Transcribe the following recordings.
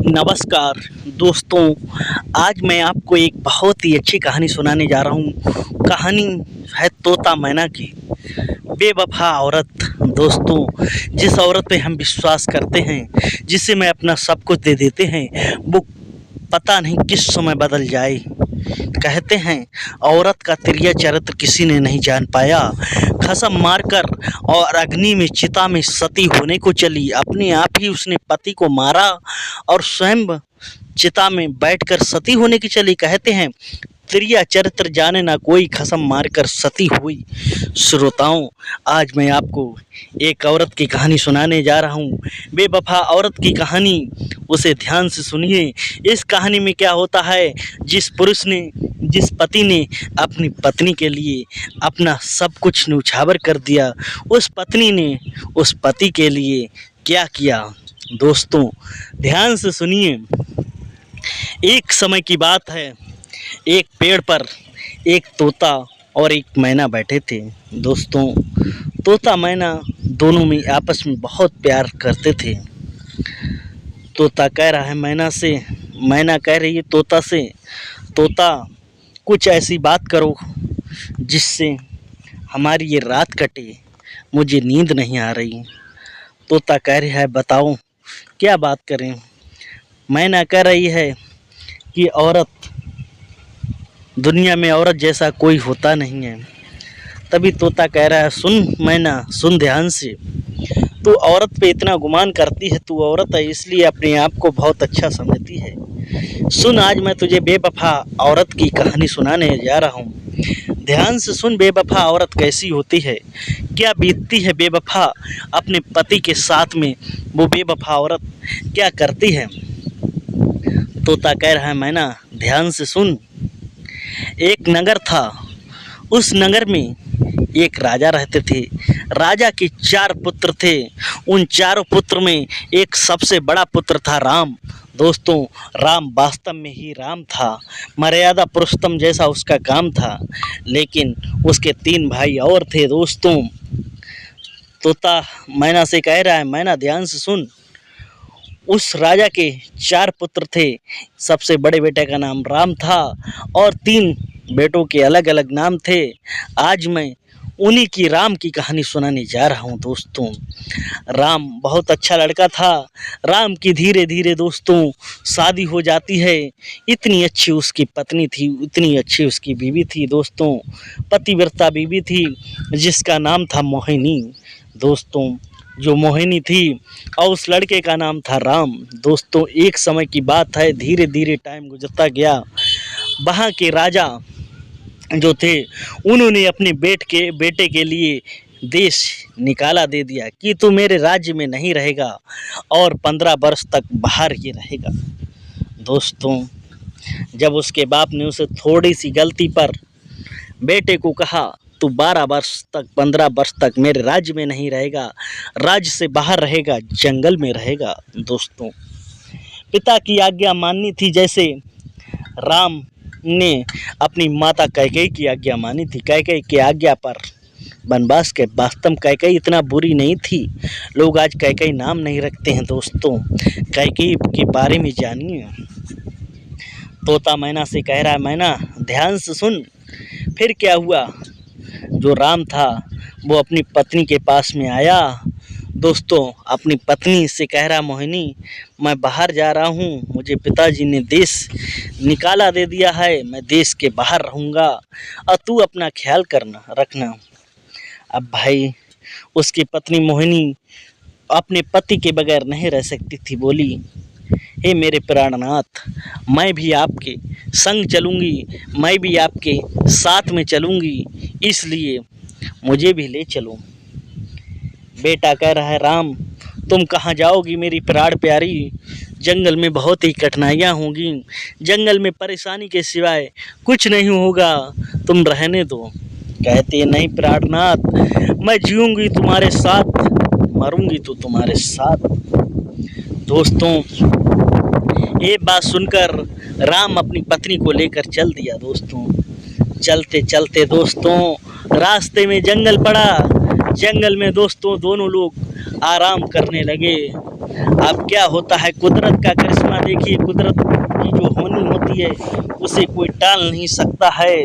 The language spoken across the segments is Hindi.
नमस्कार दोस्तों, आज मैं आपको एक बहुत ही अच्छी कहानी सुनाने जा रहा हूँ। कहानी है तोता मैना की। बेवफा औरत। दोस्तों, जिस औरत पे हम विश्वास करते हैं, जिसे मैं अपना सब कुछ दे देते हैं, वो पता नहीं किस समय बदल जाए। कहते हैं औरत का तिरिया चरित्र किसी ने नहीं जान पाया। कसम मारकर और अग्नि में चिता में सती होने को चली। अपने आप ही उसने पति को मारा और स्वयं चिता में बैठकर सती होने की चली। कहते हैं तिरिया चरित्र जाने ना कोई, कसम मारकर सती हुई। श्रोताओं, आज मैं आपको एक औरत की कहानी सुनाने जा रहा हूँ। बेवफा औरत की कहानी, उसे ध्यान से सुनिए। इस कहानी में क्या होता है, जिस पति ने अपनी पत्नी के लिए अपना सब कुछ न्यौछावर कर दिया, उस पत्नी ने उस पति के लिए क्या किया। दोस्तों, ध्यान से सुनिए। एक समय की बात है, एक पेड़ पर एक तोता और एक मैना बैठे थे। दोस्तों, तोता मैना दोनों में आपस में बहुत प्यार करते थे। तोता कह रहा है मैना से, मैना कह रही है तोता से, तोता कुछ ऐसी बात करो जिससे हमारी ये रात कटे, मुझे नींद नहीं आ रही। तोता कह रहा है बताओ क्या बात करें। मैना कह रही है कि औरत, दुनिया में औरत जैसा कोई होता नहीं है। तभी तोता कह रहा है सुन मैना, सुन ध्यान से, तू औरत पे इतना गुमान करती है, तू औरत है इसलिए अपने आप को बहुत अच्छा समझती है। सुन, आज मैं तुझे बेवफा औरत की कहानी सुनाने जा रहा हूँ। ध्यान से सुन, बेवफा औरत कैसी होती है, क्या बीतती है बेवफा अपने पति के साथ में, वो बेवफा औरत क्या करती है। तोता कह रहा है मैना ध्यान से सुन। एक नगर था, उस नगर में एक राजा रहते थे। राजा के 4 पुत्र थे। उन चारों पुत्र में एक सबसे बड़ा पुत्र था राम। दोस्तों, राम वास्तव में ही राम था, मर्यादा पुरुषोत्तम जैसा उसका काम था। लेकिन उसके 3 भाई और थे। दोस्तों, तोता मैना से कह रहा है मैना ध्यान से सुन। उस राजा के 4 पुत्र थे। सबसे बड़े बेटे का नाम राम था और 3 बेटों के अलग अलग नाम थे। आज मैं उन्हीं की राम की कहानी सुनाने जा रहा हूँ। दोस्तों, राम बहुत अच्छा लड़का था। राम की धीरे धीरे दोस्तों शादी हो जाती है। इतनी अच्छी उसकी पत्नी थी, इतनी अच्छी उसकी बीवी थी। दोस्तों, पतिव्रता बीवी थी जिसका नाम था मोहिनी। दोस्तों, जो मोहिनी थी और उस लड़के का नाम था राम। दोस्तों, एक समय की बात है, धीरे धीरे टाइम गुजरता गया। वहाँ के राजा जो थे, उन्होंने अपने बेटे के लिए देश निकाला दे दिया कि तू मेरे राज्य में नहीं रहेगा और 15 वर्ष तक बाहर ही रहेगा। दोस्तों, जब उसके बाप ने उसे थोड़ी सी गलती पर बेटे को कहा तू 12 वर्ष तक 15 वर्ष तक मेरे राज्य में नहीं रहेगा, राज्य से बाहर रहेगा, जंगल में रहेगा। दोस्तों, पिता की आज्ञा माननी थी, जैसे राम ने अपनी माता कैकेयी की आज्ञा मानी थी। कैकेयी की आज्ञा पर वनवास के। वास्तव कैकेयी इतना बुरी नहीं थी, लोग आज कैकेयी नाम नहीं रखते हैं। दोस्तों, कैकेयी के बारे में जानिए। तोता मैना से कह रहा है मैना ध्यान से सुन। फिर क्या हुआ, जो राम था वो अपनी पत्नी के पास में आया। दोस्तों, अपनी पत्नी से कह रहा मोहिनी, मैं बाहर जा रहा हूँ, मुझे पिताजी ने देश निकाला दे दिया है, मैं देश के बाहर रहूँगा और तू अपना ख्याल रखना। अब भाई, उसकी पत्नी मोहिनी अपने पति के बगैर नहीं रह सकती थी। बोली, हे मेरे प्राणनाथ, मैं भी आपके संग चलूँगी, मैं भी आपके साथ में चलूँगी, इसलिए मुझे भी ले चलो। बेटा कह रहा है राम, तुम कहाँ जाओगी मेरी प्राण प्यारी, जंगल में बहुत ही कठिनाइयाँ होंगी, जंगल में परेशानी के सिवाय कुछ नहीं होगा, तुम रहने दो। कहती है नहीं प्राणनाथ, मैं जीऊँगी तुम्हारे साथ, मरूंगी तो तुम्हारे साथ। दोस्तों, ये बात सुनकर राम अपनी पत्नी को लेकर चल दिया। दोस्तों, चलते चलते दोस्तों रास्ते में जंगल पड़ा। जंगल में दोस्तों दोनों लोग आराम करने लगे। अब क्या होता है, कुदरत का करिश्मा देखिए, कुदरत की जो होनी होती है उसे कोई टाल नहीं सकता है।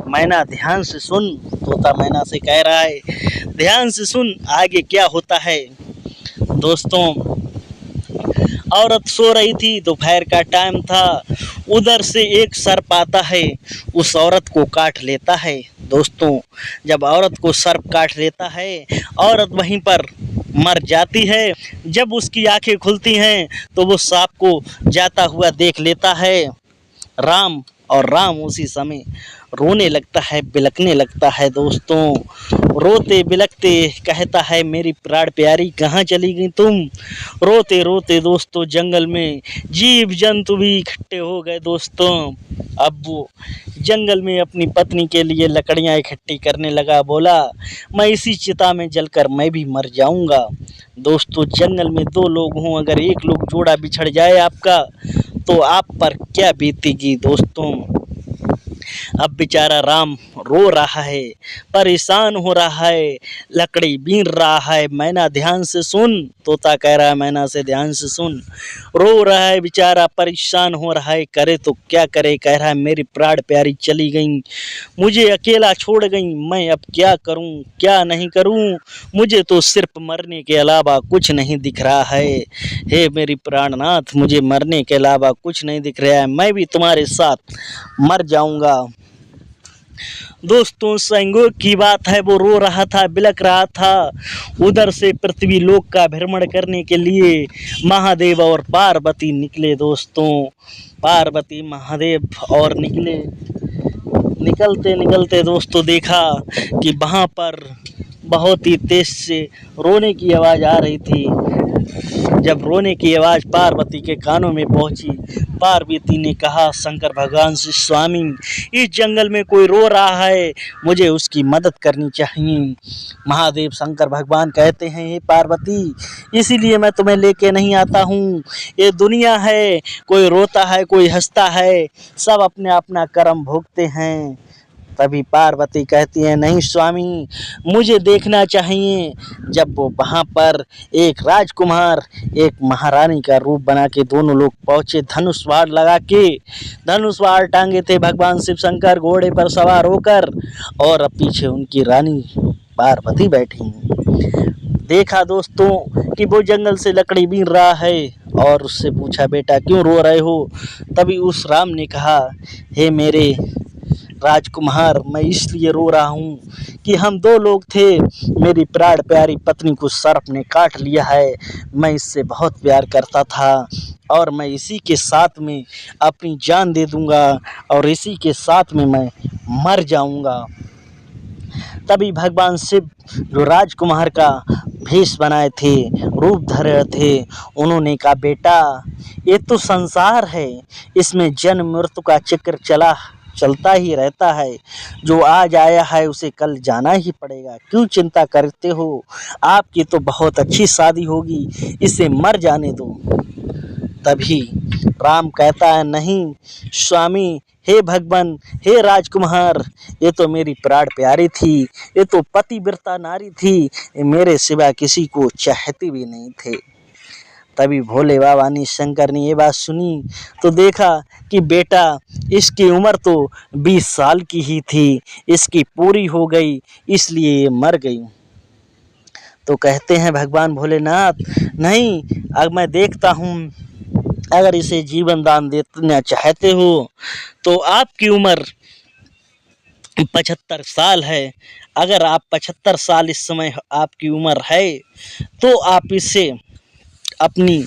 मैना ध्यान से सुन, तोता मैना से कह रहा है, ध्यान से सुन आगे क्या होता है। दोस्तों, औरत सो रही थी, दोपहर का टाइम था, उधर से एक सर्प आता है, उस औरत को काट लेता है। दोस्तों, जब औरत को सर्प काट लेता है, औरत वहीं पर मर जाती है। जब उसकी आंखें खुलती हैं तो वो सांप को जाता हुआ देख लेता है राम, और राम उसी समय रोने लगता है, बिलखने लगता है। दोस्तों, रोते बिलखते कहता है, मेरी प्राण प्यारी कहाँ चली गई तुम। रोते रोते दोस्तों जंगल में जीव जंतु भी इकट्ठे हो गए। दोस्तों, अब वो जंगल में अपनी पत्नी के लिए लकड़ियाँ इकट्ठी करने लगा, बोला मैं इसी चिता में जलकर मैं भी मर जाऊंगा। दोस्तों, जंगल में दो लोग हों, अगर एक लोग जोड़ा बिछड़ जाए आपका, तो आप पर क्या बीतेगी। दोस्तों, अब बेचारा राम रो रहा है, परेशान हो रहा है, लकड़ी बीन रहा है। मैना ध्यान से सुन, तोता कह रहा है मैना से ध्यान से सुन। रो रहा है बेचारा, परेशान हो रहा है, करे तो क्या करे। कह रहा है मेरी प्राण प्यारी चली गई, मुझे अकेला छोड़ गई, मैं अब क्या करूं क्या नहीं करूं, मुझे तो सिर्फ मरने के अलावा कुछ नहीं दिख रहा है। हे मेरी प्राणनाथ, मुझे मरने के अलावा कुछ नहीं दिख रहा है, मैं भी तुम्हारे साथ मर जाऊंगा। दोस्तों, संयोग की बात है, वो रो रहा था, बिलख रहा था। उधर से पृथ्वी लोक का भ्रमण करने के लिए महादेव और पार्वती निकले। दोस्तों, पार्वती महादेव और निकले। निकलते निकलते दोस्तों देखा कि वहाँ पर बहुत ही तेज से रोने की आवाज़ आ रही थी। जब रोने की आवाज़ पार्वती के कानों में पहुंची, पार्वती ने कहा शंकर भगवान से, स्वामी इस जंगल में कोई रो रहा है, मुझे उसकी मदद करनी चाहिए। महादेव शंकर भगवान कहते हैं, हे पार्वती, इसीलिए मैं तुम्हें लेके नहीं आता हूँ। ये दुनिया है, कोई रोता है कोई हंसता है, सब अपने अपना कर्म भोगते हैं। तभी पार्वती कहती है, नहीं स्वामी, मुझे देखना चाहिए। जब वो वहाँ पर एक राजकुमार एक महारानी का रूप बना के दोनों लोग पहुँचे, धनुष बाण लगा के, धनुष बाण टांगे थे भगवान शिव शंकर घोड़े पर सवार होकर, और अब पीछे उनकी रानी पार्वती बैठी। देखा दोस्तों कि वो जंगल से लकड़ी बीन रहा है, और उससे पूछा, बेटा क्यों रो रहे हो। तभी उस राम ने कहा, हे मेरे राजकुमार, मैं इसलिए रो रहा हूँ कि हम दो लोग थे, मेरी प्राण प्यारी पत्नी को सर्प ने काट लिया है। मैं इससे बहुत प्यार करता था, और मैं इसी के साथ में अपनी जान दे दूँगा, और इसी के साथ में मैं मर जाऊँगा। तभी भगवान शिव जो राजकुमार का भेष बनाए थे, रूप धरे थे, उन्होंने कहा, बेटा ये तो संसार है, इसमें जन्म मृत्यु का चक्र चलता ही रहता है। जो आज आया है उसे कल जाना ही पड़ेगा, क्यों चिंता करते हो, आपकी तो बहुत अच्छी शादी होगी, इसे मर जाने दो। तभी राम कहता है, नहीं स्वामी, हे भगवान, हे राजकुमार, ये तो मेरी प्राण प्यारी थी, ये तो पतिव्रता नारी थी, ये मेरे सिवा किसी को चाहती भी नहीं थे। तभी भोले बाबा ने शंकर ने ये बात सुनी तो देखा कि बेटा इसकी उम्र तो 20 साल की ही थी, इसकी पूरी हो गई, इसलिए ये मर गई। तो कहते हैं भगवान भोलेनाथ, नहीं, अब मैं देखता हूँ, अगर इसे जीवन दान देना चाहते हो तो आपकी उम्र 75 साल है। अगर आप 75 साल इस समय आपकी उम्र है, तो आप इसे अपनी,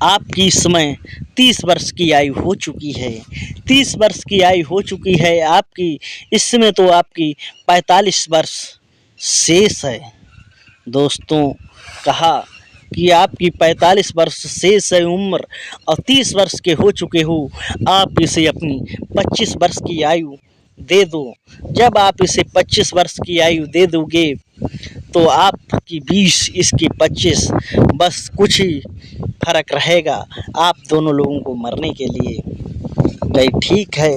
आपकी इस समय 30 वर्ष की आयु हो चुकी है, 30 वर्ष की आयु हो चुकी है आपकी, इस समय तो आपकी 45 वर्ष शेष है। दोस्तों, कहा कि आपकी 45 वर्ष शेष है उम्र, और 30 वर्ष के हो चुके हो, आप इसे अपनी 25 वर्ष की आयु दे दो। जब आप इसे 25 वर्ष की आयु दे दोगे तो आपकी 20, इसकी 25, बस कुछ ही फर्क रहेगा आप दोनों लोगों को मरने के लिए। भाई ठीक है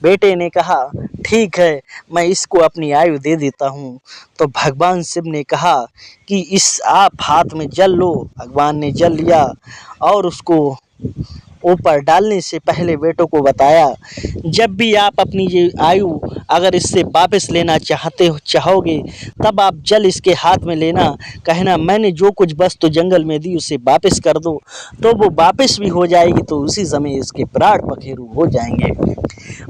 बेटे ने कहा, ठीक है, मैं इसको अपनी आयु दे देता हूँ। तो भगवान शिव ने कहा कि इस आप हाथ में जल लो। भगवान ने जल लिया और उसको ऊपर डालने से पहले बेटों को बताया, जब भी आप अपनी ये आयु अगर इससे वापस लेना चाहोगे, तब आप जल इसके हाथ में लेना, कहना मैंने जो कुछ वस्तु जंगल में दी उसे वापस कर दो, तो वो वापस भी हो जाएगी। तो उसी समय इसके प्राण पखेरु हो जाएंगे।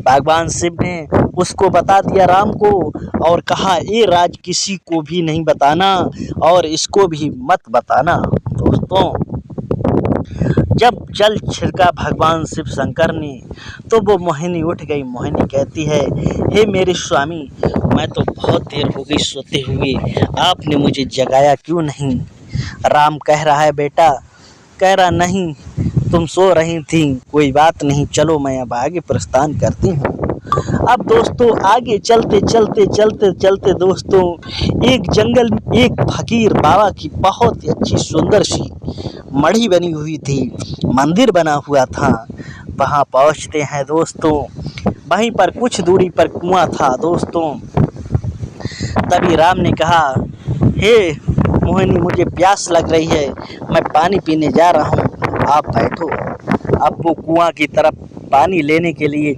भगवान शिव ने उसको बता दिया राम को और कहा, ये राज किसी को भी नहीं बताना और इसको भी मत बताना। दोस्तों, जब जल छिड़का भगवान शिव शंकर ने, तो वो मोहिनी उठ गई। मोहिनी कहती है, हे मेरे स्वामी, मैं तो बहुत देर हो गई सोते हुए, आपने मुझे जगाया क्यों नहीं? राम कह रहा है, बेटा, कह रहा नहीं, तुम सो रही थी, कोई बात नहीं, चलो मैं अब आगे प्रस्थान करती हूँ। अब दोस्तों आगे चलते चलते चलते चलते दोस्तों, एक जंगल में एक फकीर बाबा की बहुत ही अच्छी सुंदर सी मढ़ी बनी हुई थी, मंदिर बना हुआ था। वहाँ पहुँचते हैं दोस्तों, वहीं पर कुछ दूरी पर कुआं था दोस्तों। तभी राम ने कहा, हे मोहिनी, मुझे प्यास लग रही है, मैं पानी पीने जा रहा हूँ, आप बैठो। अब वो कुआं की तरफ पानी लेने के लिए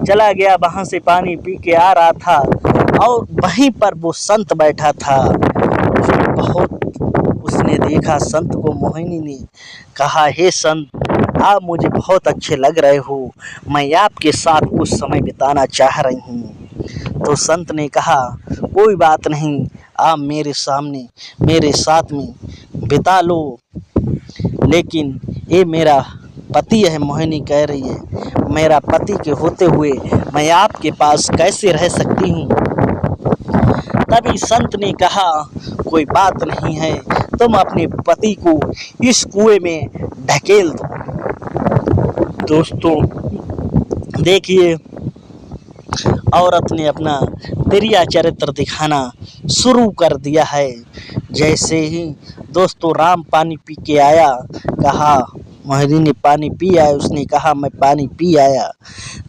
चला गया, वहाँ से पानी पी के आ रहा था और वहीं पर वो संत बैठा था। बहुत उसने देखा संत को। मोहिनी ने कहा, हे संत, आप मुझे बहुत अच्छे लग रहे हो, मैं आपके साथ कुछ समय बिताना चाह रही हूँ। तो संत ने कहा, कोई बात नहीं, आप मेरे साथ में बिता लो, लेकिन ये मेरा पति है। मोहिनी कह रही है, मेरा पति के होते हुए मैं आपके पास कैसे रह सकती हूँ? तभी संत ने कहा, कोई बात नहीं है, तुम अपने पति को इस कुएं में ढकेल दो। दोस्तों देखिए, औरत ने अपना प्रिय चरित्र दिखाना शुरू कर दिया है। जैसे ही दोस्तों राम पानी पी के आया, कहा, मोहिनी ने पानी पी आया, उसने कहा, मैं पानी पी आया।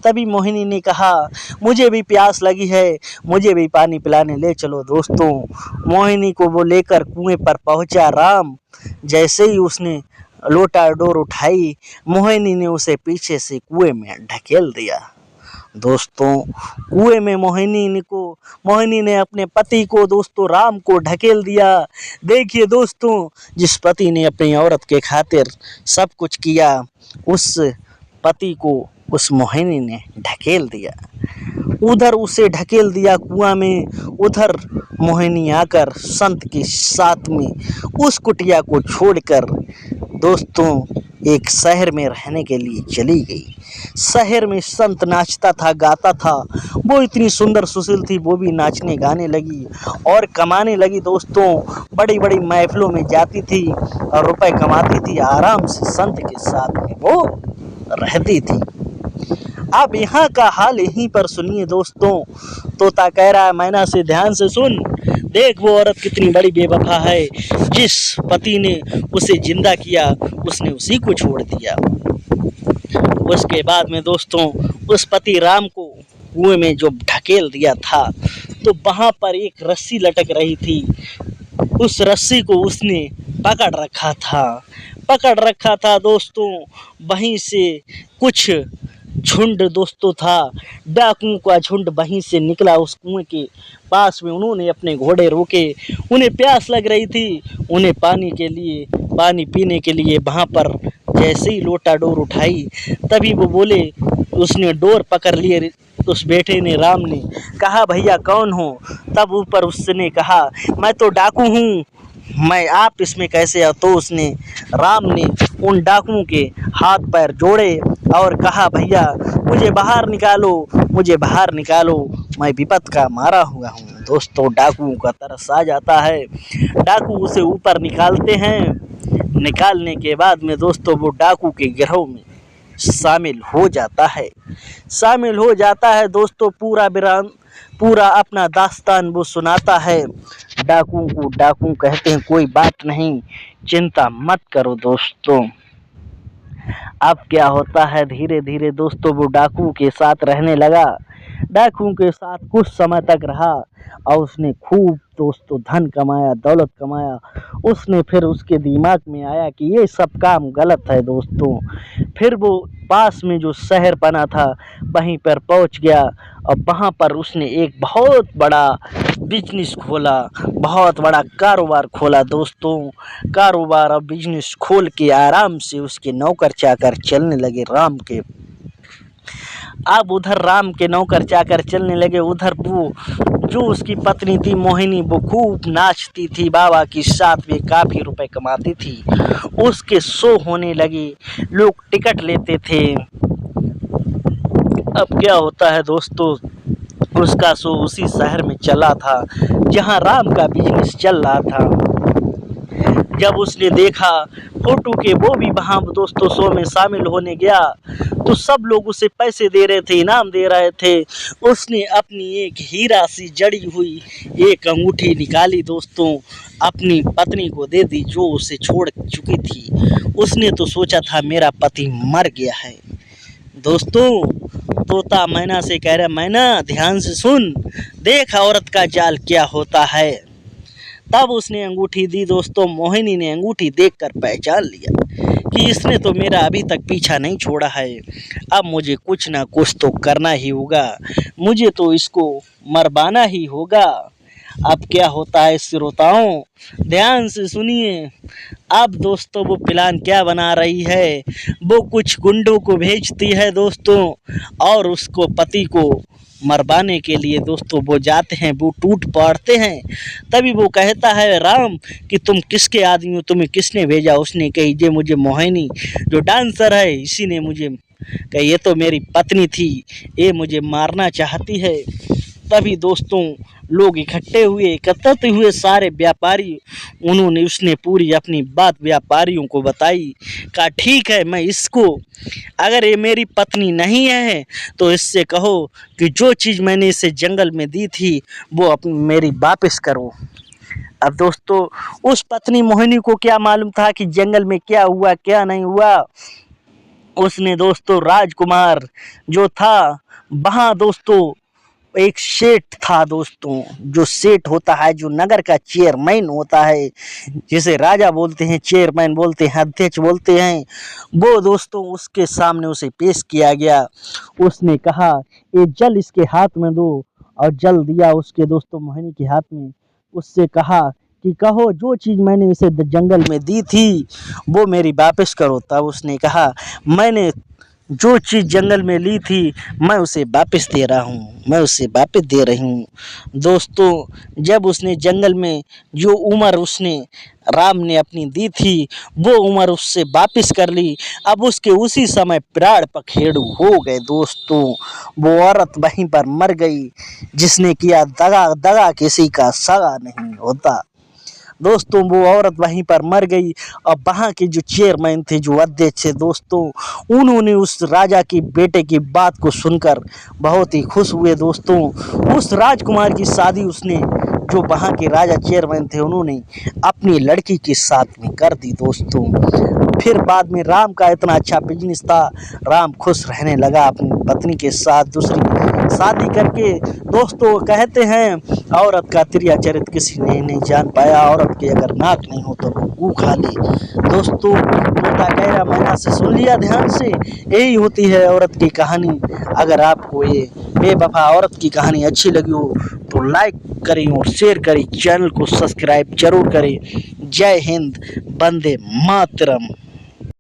तभी मोहिनी ने कहा, मुझे भी प्यास लगी है, मुझे भी पानी पिलाने ले चलो। दोस्तों मोहिनी को वो लेकर कुएं पर पहुंचा राम। जैसे ही उसने लोटा डोर उठाई, मोहिनी ने उसे पीछे से कुएं में ढकेल दिया। दोस्तों कुएं में मोहिनी ने अपने पति को दोस्तों राम को ढकेल दिया। देखिए दोस्तों, जिस पति ने अपनी औरत के खातिर सब कुछ किया, उस पति को उस मोहिनी ने ढकेल दिया। उधर उसे ढकेल दिया कुआं में, उधर मोहिनी आकर संत के साथ में उस कुटिया को छोड़कर दोस्तों एक शहर में रहने के लिए चली गई। शहर में संत नाचता था, गाता था, वो इतनी सुंदर सुशील थी, वो भी नाचने गाने लगी और कमाने लगी। दोस्तों बड़ी बड़ी महफिलों में जाती थी और रुपए कमाती थी, आराम से संत के साथ में वो रहती थी। अब यहाँ का हाल यहीं पर सुनिए दोस्तों। तोता कह रहा है, मैना से ध्यान से सुन, देख वो औरत कितनी बड़ी बेवफा है, जिस पति ने उसे जिंदा किया उसने उसी को छोड़ दिया। उसके बाद में दोस्तों उस पति राम को कुएं में जो ढकेल दिया था, तो वहाँ पर एक रस्सी लटक रही थी, उस रस्सी को उसने पकड़ रखा था दोस्तों। वहीं से कुछ झुंड दोस्तों था, डाकुओं का झुंड वहीं से निकला उस कुएं के पास में। उन्होंने अपने घोड़े रोके, उन्हें प्यास लग रही थी, उन्हें पानी पीने के लिए वहाँ पर जैसे ही लोटा डोर उठाई, तभी वो बोले, उसने डोर पकड़ लिए। उस बेटे ने राम ने कहा, भैया कौन हो? तब ऊपर उसने कहा, मैं तो डाकू हूँ, मैं आप इसमें कैसे आ? तो उसने राम ने उन डाकुओं के हाथ पैर जोड़े और कहा, भैया मुझे बाहर निकालो, मैं विपत का मारा हुआ हूँ। दोस्तों डाकुओं का तरस आ जाता है, डाकू उसे ऊपर निकालते हैं। निकालने के बाद में दोस्तों वो डाकू के गिरोह में शामिल हो जाता है दोस्तों। पूरा अपना दास्तान वो सुनाता है डाकुओं को। डाकू कहते हैं, कोई बात नहीं, चिंता मत करो दोस्तों, अब क्या होता है, धीरे धीरे दोस्तों वो डाकू के साथ रहने लगा। डाकू के साथ कुछ समय तक रहा और उसने खूब दोस्तों धन कमाया, दौलत कमाया। उसने फिर उसके दिमाग में आया कि ये सब काम गलत है दोस्तों। फिर वो पास में जो शहर बना था वहीं पर पहुंच गया और वहाँ पर उसने एक बहुत बड़ा बिजनेस खोला, बहुत बड़ा कारोबार खोला दोस्तों। कारोबार और बिजनेस खोल के आराम से उसके नौकर चाकर चलने लगे राम के। अब उधर राम के नौकर चाकर चलने लगे, उधर वो जो उसकी पत्नी थी मोहिनी वो खूब नाचती थी, बाबा के साथ में काफ़ी रुपए कमाती थी। उसके शो होने लगे, लोग टिकट लेते थे। अब क्या होता है दोस्तों, उसका शो उसी शहर में चला था जहां राम का बिजनेस चल रहा था। जब उसने देखा फोटो के वो भी वहाँ दोस्तों शो में शामिल होने गया तो सब लोग उसे पैसे दे रहे थे, इनाम दे रहे थे। उसने अपनी एक हीरा सी जड़ी हुई एक अंगूठी निकाली दोस्तों, अपनी पत्नी को दे दी जो उसे छोड़ चुकी थी। उसने तो सोचा था मेरा पति मर गया है। दोस्तों तोता मैना से कह रहा, मैना ध्यान से सुन, देख औरत का जाल क्या होता है। तब उसने अंगूठी दी दोस्तों। मोहिनी ने अंगूठी देखकर पहचान लिया कि इसने तो मेरा अभी तक पीछा नहीं छोड़ा है, अब मुझे कुछ ना कुछ तो करना ही होगा, मुझे तो इसको मरवाना ही होगा। अब क्या होता है श्रोताओं, ध्यान से सुनिए। अब दोस्तों वो प्लान क्या बना रही है, वो कुछ गुंडों को भेजती है दोस्तों और उसको पति को मरवाने के लिए दोस्तों वो जाते हैं, वो टूट पड़ते हैं। तभी वो कहता है राम कि तुम किसके आदमी हो, तुम्हें किसने भेजा। उसने कही ये मुझे मोहिनी जो डांसर है इसी ने मुझे कही, ये तो मेरी पत्नी थी, ये मुझे मारना चाहती है। तभी दोस्तों लोग एकत्रित हुए सारे व्यापारी, उसने पूरी अपनी बात व्यापारियों को बताई। कहा ठीक है, मैं इसको, अगर ये मेरी पत्नी नहीं है तो इससे कहो कि जो चीज़ मैंने इसे जंगल में दी थी वो अपनी मेरी वापस करो। अब दोस्तों उस पत्नी मोहिनी को क्या मालूम था कि जंगल में क्या हुआ क्या नहीं हुआ। उसने दोस्तों राजकुमार जो था वहाँ दोस्तों एक सेठ था दोस्तों, जो सेठ होता है, जो नगर का चेयरमैन होता है, जिसे राजा बोलते हैं, चेयरमैन बोलते हैं, अध्यक्ष बोलते हैं, वो दोस्तों उसके सामने उसे पेश किया गया। उसने कहा ये जल इसके हाथ में दो, और जल दिया उसके दोस्तों मोहिनी के हाथ में। उससे कहा कि कहो जो चीज़ मैंने इसे जंगल में दी थी वो मेरी वापस करो। तब उसने कहा मैंने जो चीज़ जंगल में ली थी मैं उसे वापस दे रहा हूँ, मैं उसे वापस दे रही हूँ। दोस्तों जब उसने जंगल में जो उम्र उसने राम ने अपनी दी थी वो उम्र उससे वापस कर ली। अब उसके उसी समय प्राण पखेरु हो गए दोस्तों। वो औरत वहीं पर मर गई जिसने किया दगा, दगा किसी का सगा नहीं होता। दोस्तों वो औरत वहीं पर मर गई और वहाँ के जो चेयरमैन थे, जो अध्यक्ष थे दोस्तों, उन्होंने उस राजा की बेटे की बात को सुनकर बहुत ही खुश हुए दोस्तों। उस राजकुमार की शादी उसने, जो वहाँ के राजा चेयरमैन थे, उन्होंने अपनी लड़की के साथ में कर दी दोस्तों। फिर बाद में राम का इतना अच्छा बिजनेस था, राम खुश रहने लगा अपनी पत्नी के साथ दूसरी शादी करके। दोस्तों कहते हैं औरत का तिरिया चरित्र किसी ने नहीं जान पाया, औरत के अगर नाक नहीं हो तो गू खा ले। दोस्तों तोता कह रहा मैना से सुन लिया ध्यान से, यही होती है औरत की कहानी। अगर आपको ये बेवफा औरत की कहानी अच्छी लगी हो तो लाइक करें और शेयर करें, चैनल को सब्सक्राइब जरूर करें। जय हिंद, वंदे मातरम।